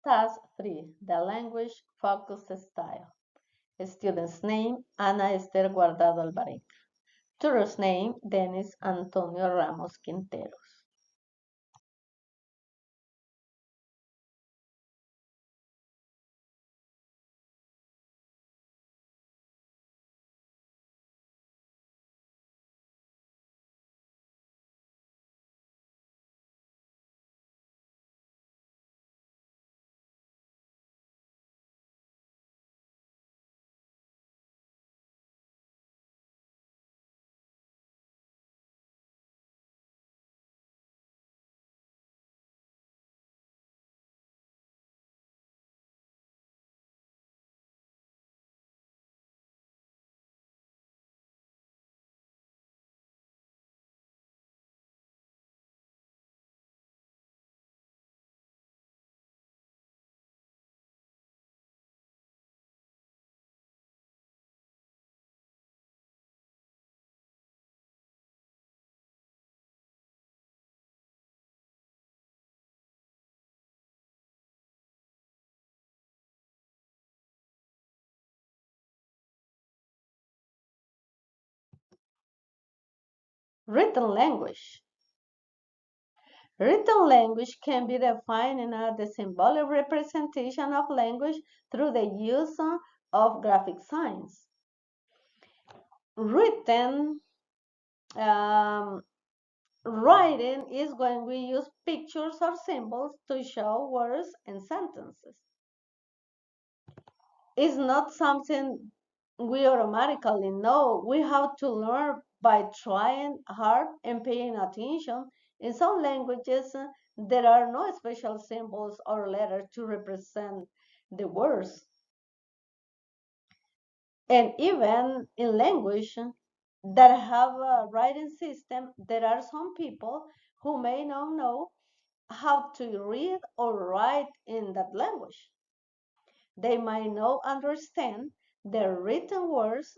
Task 3, the language focused style. Student's name, Ana Esther Guardado GA92024. Tutor's name, Dennis Antonio Ramos Quinteros. Written language. Written language can be defined as the symbolic representation of language through the use of graphic signs. Written writing is when we use pictures or symbols to show words and sentences. It's not something we automatically know. We have to learn by trying hard and paying attention. In some languages, there are no special symbols or letters to represent the words. And even in language that have a writing system, there are some people who may not know how to read or write in that language. They might not understand the written words.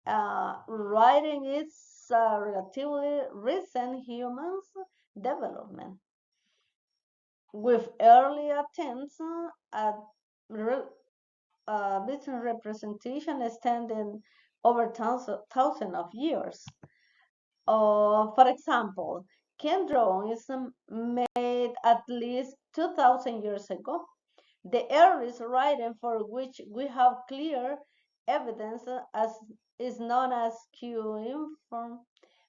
Writing is relatively recent humans development, with early attempts at written representation extending over thousands of years. For example, cave drawings made at least 2,000 years ago. The earliest writing for which we have clear evidence as is known as cuneiform,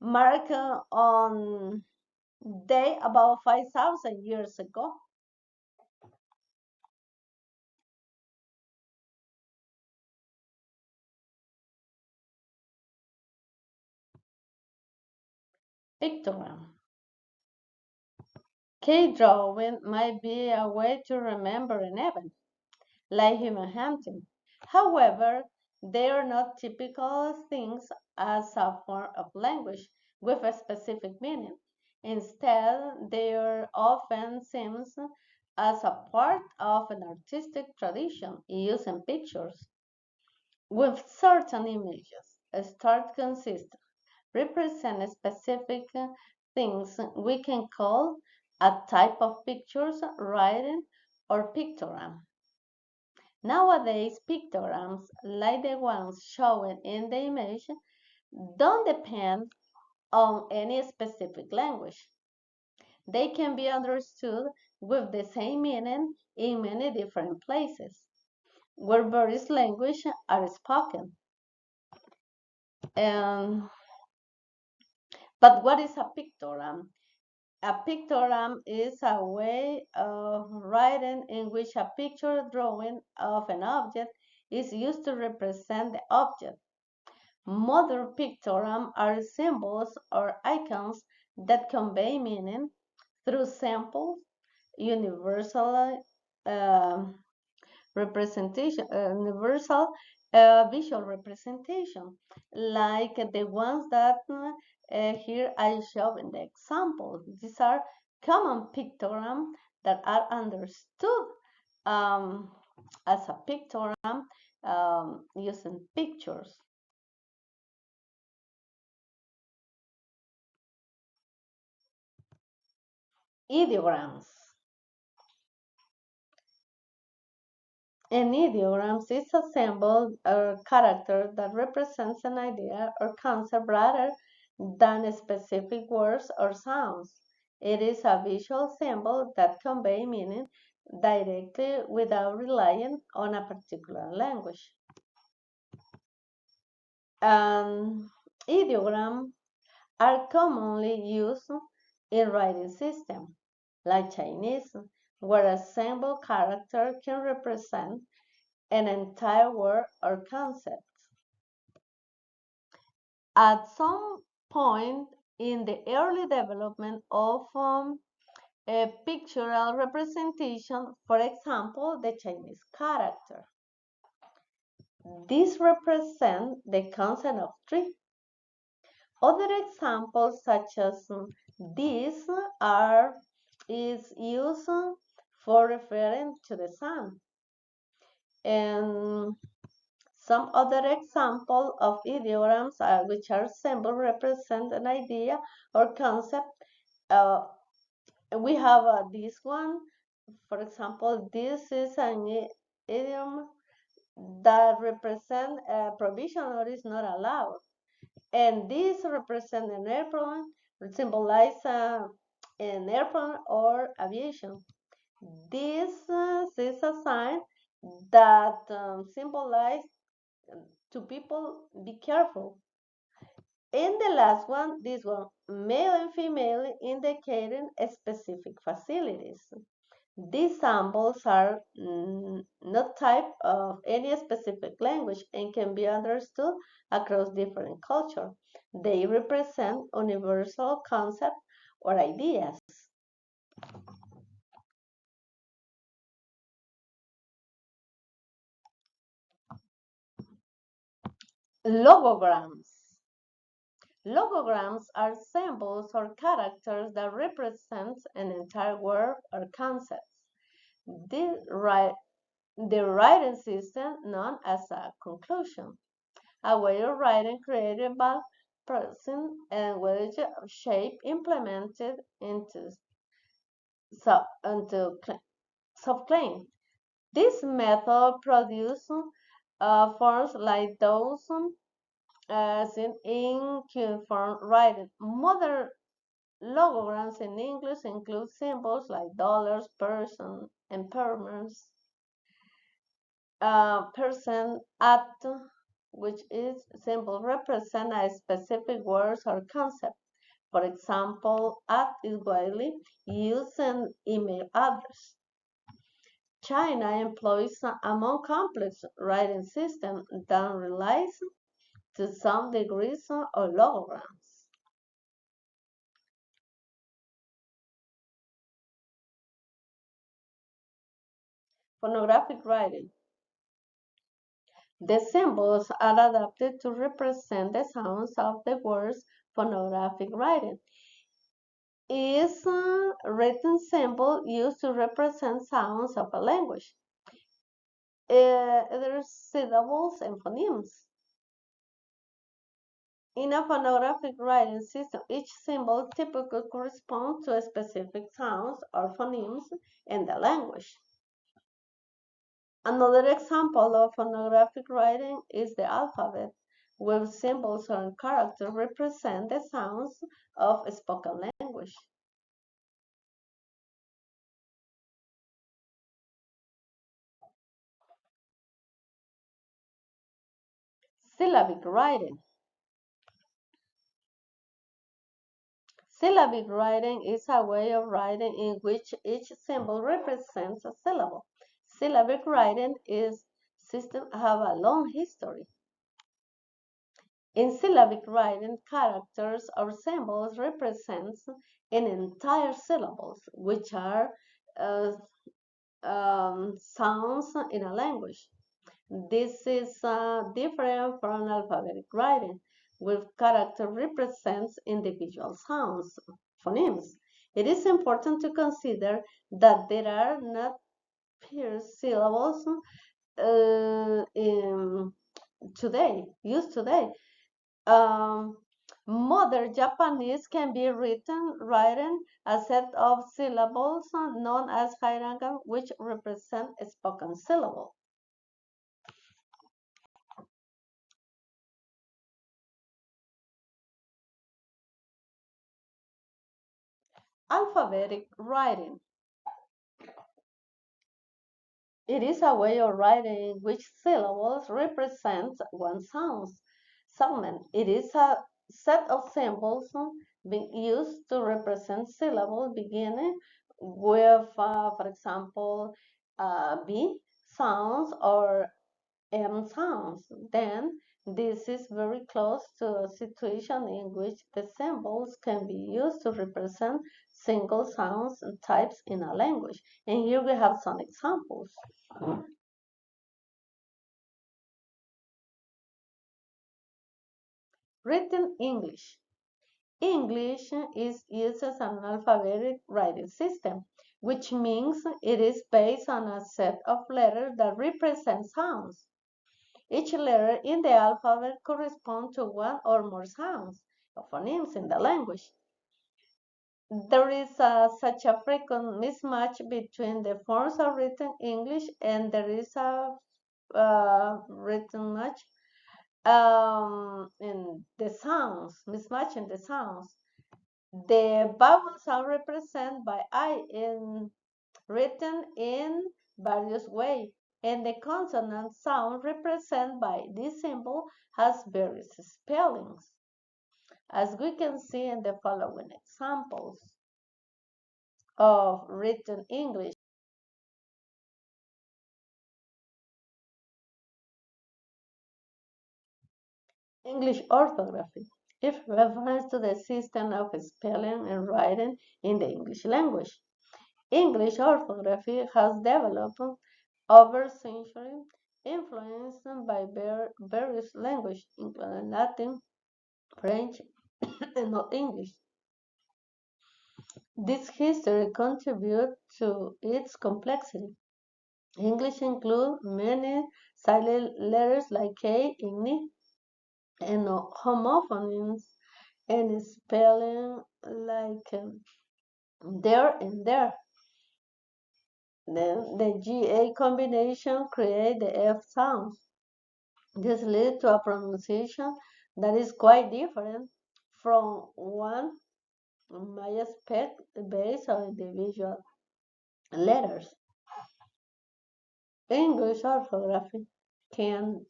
marked on day about 5,000 years ago. Pictogram. Cave drawing might be a way to remember an event, like human hunting. However, they are not typical things as a form of language with a specific meaning. Instead, they are often seen as a part of an artistic tradition using pictures with certain images. Start consist represent specific things we can call a type of pictures, writing, or pictogram. Nowadays, pictograms, like the ones shown in the image, don't depend on any specific language. They can be understood with the same meaning in many different places, where various languages are spoken. Um, but what is a pictogram? A pictogram is a way of writing in which a picture drawing of an object is used to represent the object. Modern pictograms are symbols or icons that convey meaning through simple, universal uh, universal visual representation, like the ones that here I show in the example. These are common pictograms that are understood um, as a pictogram using pictures. Ideograms. An ideogram is a symbol or character that represents an idea or concept rather than specific words or sounds. It is a visual symbol that conveys meaning directly without relying on a particular language. Ideograms are commonly used in writing systems, like Chinese, where a single character can represent an entire word or concept. At some point in the early development of a pictorial representation, for example, the Chinese character. This represents the concept of tree. Other examples such as this are is used for referring to the sun. And some other example of ideograms are which are symbols represent an idea or concept. Uh, we have this one, for example, this is an idiom that represent a provision or is not allowed. And this represent an airplane, symbolize an airplane or aviation. This is a sign that symbolize to people be careful. In the last one, this one, male and female indicating specific facilities. These symbols are not type of any specific language and can be understood across different cultures. They represent universal concepts or ideas. Logograms. Logograms are symbols or characters that represent an entire word or concept. The, the writing system known as a conclusion, a way of writing created by person and with shape implemented into subclaim. This method produces forms like those seen in cuneiform writing. Modern logograms in English include symbols like dollars, person, and permers. Person at, which is symbol represent a specific words or concept. For example, at is widely used in email address. China employs a more complex writing system that relies to some degrees on logograms. Phonographic writing. The symbols are adapted to represent the sounds of the words. Phonographic writing is a written symbol used to represent sounds of a language. There's syllables and phonemes. In a phonographic writing system, each symbol typically corresponds to a specific sounds or phonemes in the language. Another example of phonographic writing is the alphabet, where symbols or characters represent the sounds of a spoken language. Syllabic writing. Syllabic writing is a way of writing in which each symbol represents a syllable. Syllabic writing is system have a long history. In syllabic writing, characters or symbols represent an entire syllables, which are uh, sounds in a language. This is different from alphabetic writing, where character represents individual sounds, phonemes. It is important to consider that there are not pure syllables used today. Um, Modern Japanese can be written a set of syllables known as hiragana, which represent a spoken syllable. Alphabetic writing. It is a way of writing in which syllables represent one sound segment. It is a set of symbols being used to represent syllables beginning with, for example, B sounds or sounds. Then this is very close to a situation in which the symbols can be used to represent single sounds and types in a language. And here we have some examples. Written English. English is used as an alphabetic writing system, which means it is based on a set of letters that represent sounds. Each letter in the alphabet corresponds to one or more sounds or phonemes in the language. There is such a frequent mismatch between the forms of written English, and there is a written match in the sounds, mismatch in the sounds. The vowels are represented by I in written in various ways, and the consonant sound represented by this symbol has various spellings, as we can see in the following examples of written English. English orthography. It refers to the system of spelling and writing in the English language. English orthography has developed over centuries, influenced by various languages, including Latin, French, and Old English. This history contributes to its complexity. English includes many silent letters like K and N, and homophones and spelling like there and there. Then the GA combination creates the F sound. This leads to a pronunciation that is quite different from one might expect based on individual letters. English orthography can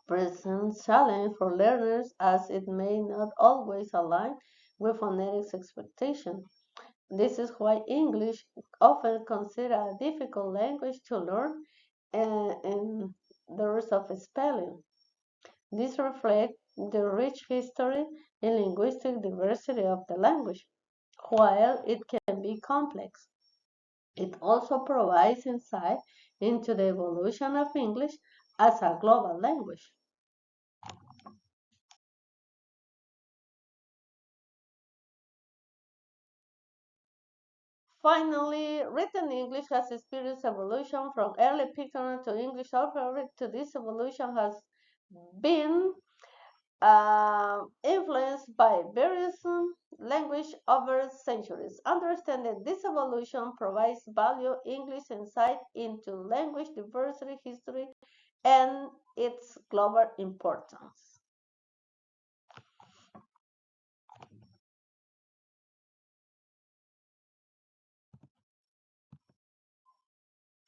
present challenge for learners as it may not always align with phonetics expectations. This is why English is often considered a difficult language to learn in terms of spelling. This reflects the rich history and linguistic diversity of the language. While it can be complex, it also provides insight into the evolution of English as a global language. Finally, written English has experienced evolution from early Pictionary to English alphabet. To this evolution has been influenced by various language over centuries. Understanding this evolution provides value English insight into language diversity, history, and its global importance.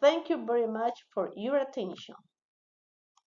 Thank you very much for your attention.